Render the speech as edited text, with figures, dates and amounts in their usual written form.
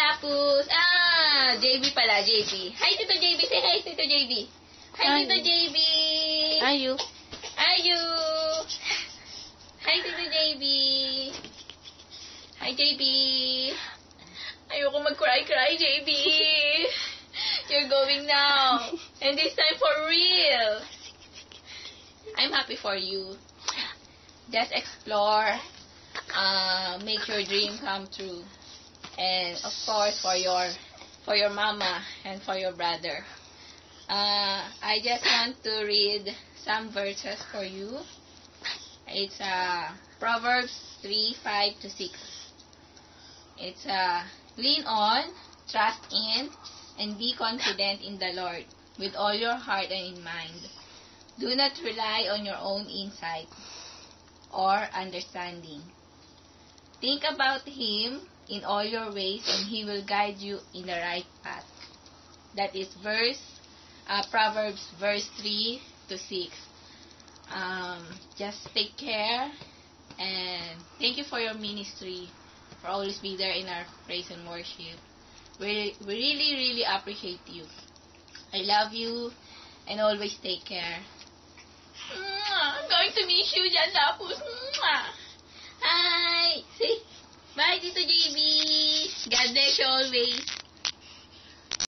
Lapus. JB pala, JB. Hi, Tito JB. Say hi, Tito JB. Hi, Tito JB. Ayu. Ayu. Hi, Tito JB. Hi, JB. Ayoko mag-cry, JB. You're going now. And this time for real. I'm happy for you. Just explore. Make your dream come true. And of course for your mama and for your brother. I just want to read some verses for you. It's Proverbs 3:5-6. It's lean on, trust in, and be confident in the Lord with all your heart and in mind. Do not rely on your own insight or understanding. Think about Him in all your ways, and He will guide you in the right path. That is Proverbs verse 3-6. Just take care, and thank you for your ministry, for always be there in our praise and worship. We really, really appreciate you. I love you, and always take care. I'm going to miss you, Jan Lapus. Hi! Say bye, Tito JB. God bless you always.